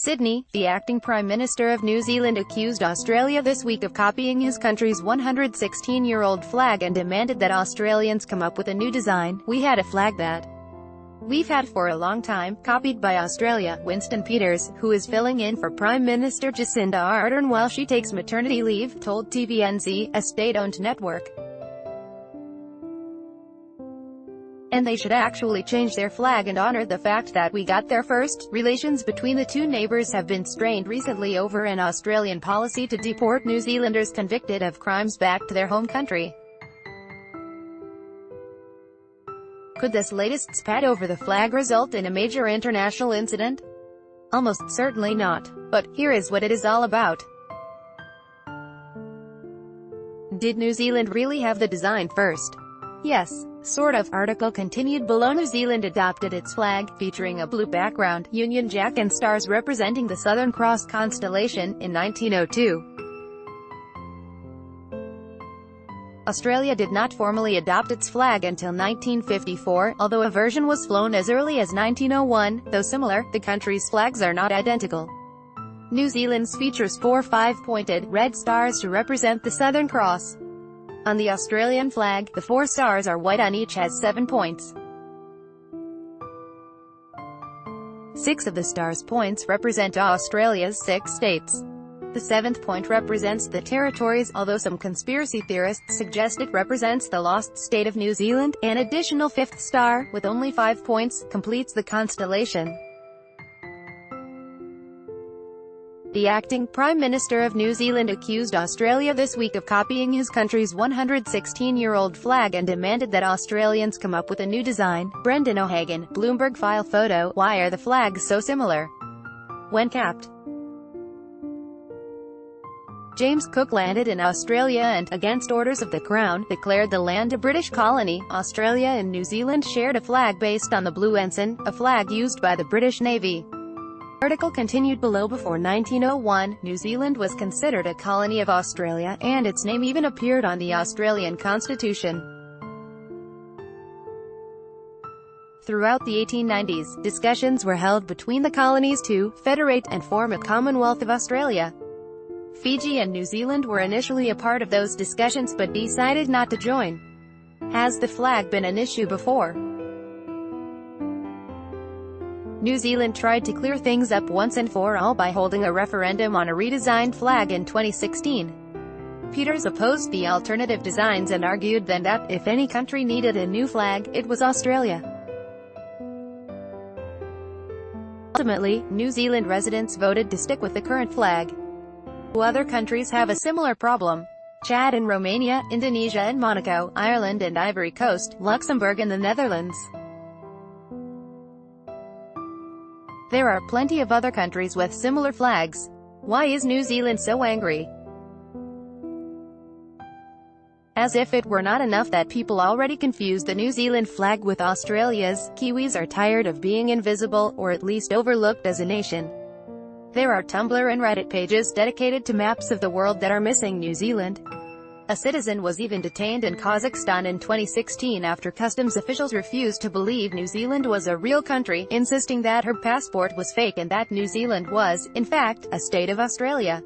Sydney, the acting Prime Minister of New Zealand accused Australia this week of copying his country's 116-year-old flag and demanded that Australians come up with a new design. "We had a flag that we've had for a long time, copied by Australia," Winston Peters, who is filling in for Prime Minister Jacinda Ardern while she takes maternity leave, told TVNZ, a state-owned network. "And they should actually change their flag and honor the fact that we got there first." Relations between the two neighbors have been strained recently over an Australian policy to deport New Zealanders convicted of crimes back to their home country. Could this latest spat over the flag result in a major international incident? Almost certainly not. But here is what it is all about. Did New Zealand really have the design first? Yes, sort of. Article continued below. New Zealand adopted its flag, featuring a blue background, Union Jack and stars representing the Southern Cross constellation, in 1902. Australia did not formally adopt its flag until 1954, although a version was flown as early as 1901. Though similar, the country's flags are not identical. New Zealand's features four five-pointed, red stars to represent the Southern Cross. On the Australian flag, the four stars are white and each has 7 points. 6 of the stars' points represent Australia's 6 states. The 7th point represents the territories, although some conspiracy theorists suggest it represents the lost state of New Zealand. An additional 5th star, with only 5 points, completes the constellation. The acting Prime Minister of New Zealand accused Australia this week of copying his country's 116-year-old flag and demanded that Australians come up with a new design. Brendan O'Hagan, Bloomberg file photo. Why are the flags so similar when capped? James Cook landed in Australia and, against orders of the Crown, declared the land a British colony. Australia and New Zealand shared a flag based on the blue ensign, a flag used by the British Navy. Article continued below. Before 1901, New Zealand was considered a colony of Australia, and its name even appeared on the Australian Constitution. Throughout the 1890s, discussions were held between the colonies to federate and form a Commonwealth of Australia. Fiji and New Zealand were initially a part of those discussions but decided not to join. Has the flag been an issue before? New Zealand tried to clear things up once and for all by holding a referendum on a redesigned flag in 2016. Peters opposed the alternative designs and argued then that, if any country needed a new flag, it was Australia. Ultimately, New Zealand residents voted to stick with the current flag. Other countries have a similar problem. Chad and Romania, Indonesia and Monaco, Ireland and Ivory Coast, Luxembourg and the Netherlands. There are plenty of other countries with similar flags. Why is New Zealand so angry? As if it were not enough that people already confuse the New Zealand flag with Australia's, Kiwis are tired of being invisible, or at least overlooked as a nation. There are Tumblr and Reddit pages dedicated to maps of the world that are missing New Zealand. A citizen was even detained in Kazakhstan in 2016 after customs officials refused to believe New Zealand was a real country, insisting that her passport was fake and that New Zealand was, in fact, a state of Australia.